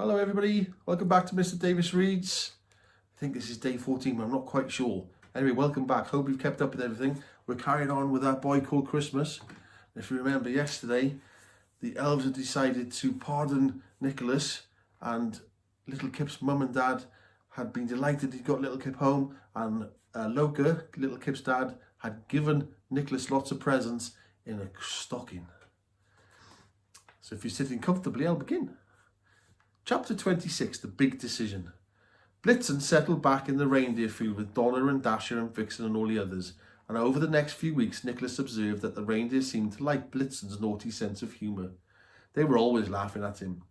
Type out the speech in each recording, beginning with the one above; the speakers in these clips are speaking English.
Hello everybody, welcome back to Mr. Davis Reads. I think this is day 14, but I'm not quite sure. Anyway, welcome back. Hope you've kept up with everything. We're carrying on with That Boy Called Christmas. If you remember yesterday, the elves had decided to pardon Nicholas, and little Kip's mum and dad had been delighted he'd got little Kip home, and Loka, little Kip's dad, had given Nicholas lots of presents in a stocking. So if you're sitting comfortably, I'll begin. Chapter 26, The Big Decision. Blitzen settled back in the reindeer field with Donna and Dasher and Vixen and all the others, and over the next few weeks Nicholas observed that the reindeer seemed to like Blitzen's naughty sense of humour. They were always laughing at him.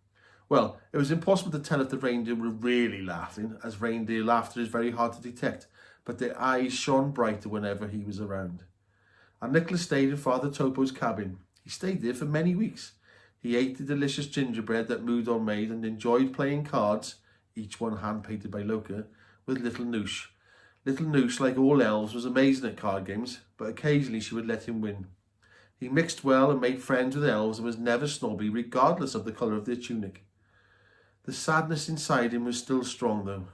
Well, it was impossible to tell if the reindeer were really laughing, as reindeer laughter is very hard to detect, but their eyes shone brighter whenever he was around. And Nicholas stayed in Father Topo's cabin. He stayed there for many weeks. He ate the delicious gingerbread that Moudon made and enjoyed playing cards, each one hand-painted by Loka, with little Noosh. Little Noosh, like all elves, was amazing at card games, but occasionally she would let him win. He mixed well and made friends with elves and was never snobby, regardless of the colour of their tunic. The sadness inside him was still strong, though.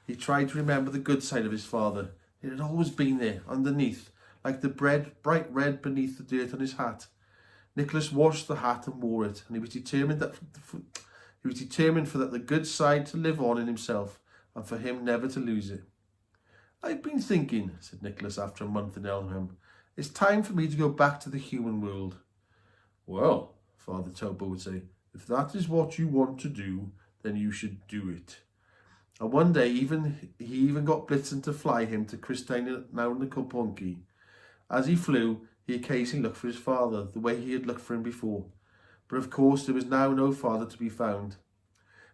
He tried to remember the good side of his father. It had always been there, underneath, like the bread bright red beneath the dirt on his hat. Nicholas washed the hat and wore it, and he was determined for that the good side to live on in himself, and for him never to lose it. "I've been thinking," said Nicholas after a month in Elmham. "It's time for me to go back to the human world." "Well," Father Topo would say, "if that is what you want to do, then you should do it." And one day he even got Blitzen to fly him to Christina Naunakoponki. As he flew, he occasionally looked for his father, the way he had looked for him before. But of course there was now no father to be found.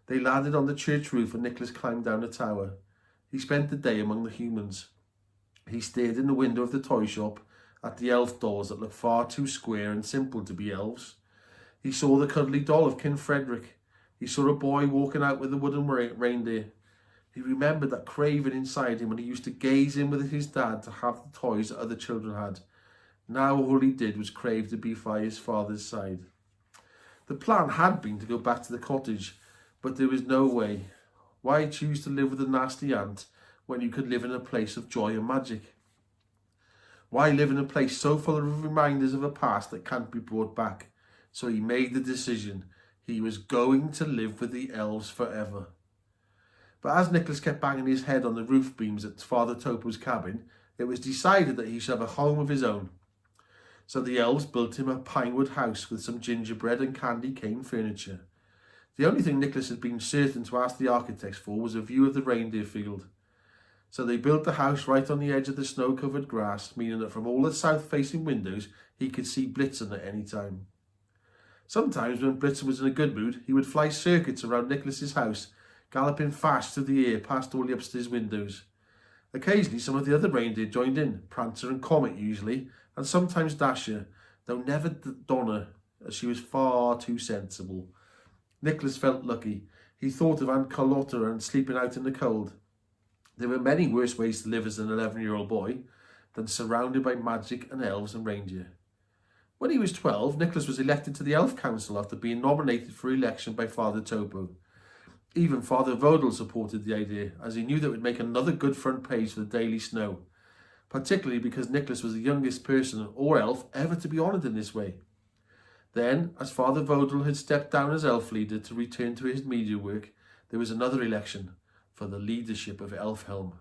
They landed on the church roof and Nicholas climbed down the tower. He spent the day among the humans. He stared in the window of the toy shop at the elf dolls that looked far too square and simple to be elves. He saw the cuddly doll of King Frederick. He saw a boy walking out with a wooden reindeer. He remembered that craving inside him when he used to gaze in with his dad to have the toys that other children had. Now all he did was crave to be by his father's side. The plan had been to go back to the cottage, but there was no way. Why choose to live with a nasty aunt when you could live in a place of joy and magic? Why live in a place so full of reminders of a past that can't be brought back? So he made the decision. He was going to live with the elves forever. But as Nicholas kept banging his head on the roof beams at Father Topo's cabin, it was decided that he should have a home of his own. So the elves built him a pinewood house with some gingerbread and candy cane furniture. The only thing Nicholas had been certain to ask the architects for was a view of the reindeer field. So they built the house right on the edge of the snow-covered grass, meaning that from all the south-facing windows he could see Blitzen at any time. Sometimes when Blitzen was in a good mood, he would fly circuits around Nicholas's house, galloping fast through the air past all the upstairs windows. Occasionally some of the other reindeer joined in, Prancer and Comet usually, and sometimes Dasher, though never Donna, as she was far too sensible. Nicholas felt lucky. He thought of Aunt Carlotta and sleeping out in the cold. There were many worse ways to live as an 11-year-old boy than surrounded by magic and elves and reindeer. When he was 12, Nicholas was elected to the Elf Council after being nominated for election by Father Topo. Even Father Vodel supported the idea, as he knew that it would make another good front page for the Daily Snow, particularly because Nicholas was the youngest person or elf ever to be honoured in this way. Then, as Father Vodel had stepped down as elf leader to return to his media work, there was another election for the leadership of Elfhelm.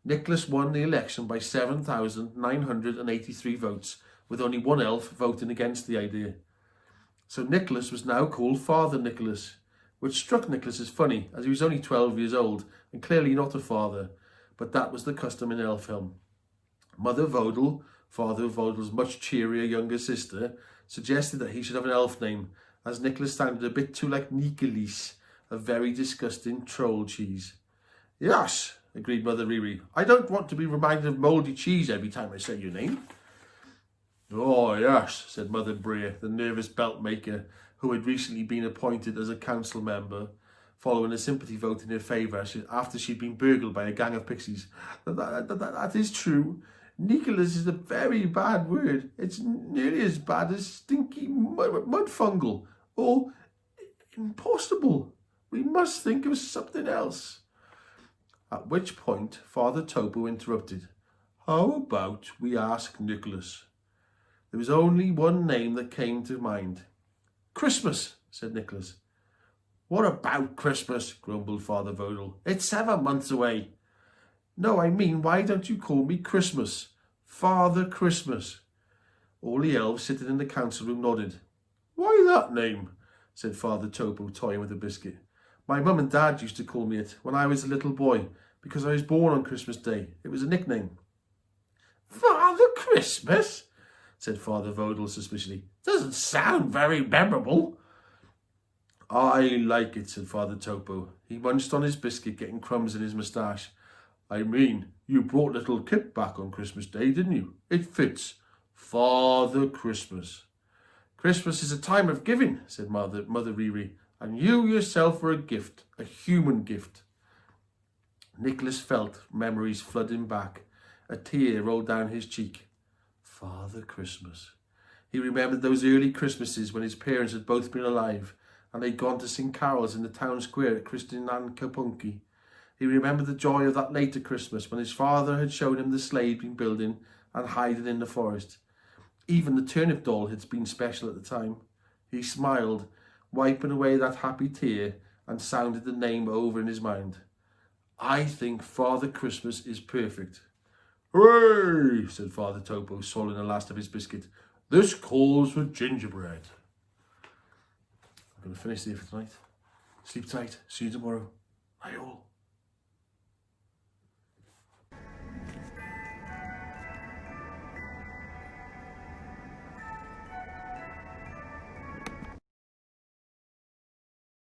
Nicholas won the election by 7,983 votes, with only one elf voting against the idea. So Nicholas was now called Father Nicholas, which struck Nicholas as funny, as he was only 12 years old and clearly not a father, but that was the custom in Elfhelm. Mother Vodel, Father Vodel's much cheerier younger sister, suggested that he should have an elf name, as Nicholas sounded a bit too like Nicolis, a very disgusting troll cheese. "Yes," agreed Mother Riri. "I don't want to be reminded of mouldy cheese every time I say your name." "Oh, yes," said Mother Breer, the nervous belt maker, who had recently been appointed as a council member, following a sympathy vote in her favour after she'd been burgled by a gang of pixies. That is true. Nicholas is a very bad word. It's nearly as bad as stinky mud fungal or impossible." We must think of something else. At which point Father Topo interrupted. How about we ask Nicholas? There was only one name that came to mind. Christmas, said Nicholas. What about Christmas? Grumbled Father Vodal. It's 7 months away. No, I mean, why don't you call me Christmas? Father Christmas. All the elves sitting in the council room nodded. Why that name? Said Father Topo, toying with a biscuit. My mum and dad used to call me it when I was a little boy, because I was born on Christmas Day. It was a nickname. Father Christmas? Said Father Vodal suspiciously. Doesn't sound very memorable. I like it, said Father Topo. He munched on his biscuit, getting crumbs in his moustache. I mean, you brought little Kip back on Christmas Day, didn't you? It fits. Father Christmas. Christmas is a time of giving, said Mother Riri, and you yourself were a gift, a human gift. Nicholas felt memories flooding back. A tear rolled down his cheek. Father Christmas. He remembered those early Christmases when his parents had both been alive and they'd gone to sing carols in the town square at Christinankapunki. He remembered the joy of that later Christmas when his father had shown him the sleigh he'd been building and hiding in the forest. Even the turnip doll had been special at the time. He smiled, wiping away that happy tear, and sounded the name over in his mind. I think Father Christmas is perfect. Hooray, said Father Topo, swallowing the last of his biscuit. This calls for gingerbread. I'm going to finish there for tonight. Sleep tight. See you tomorrow. Bye all.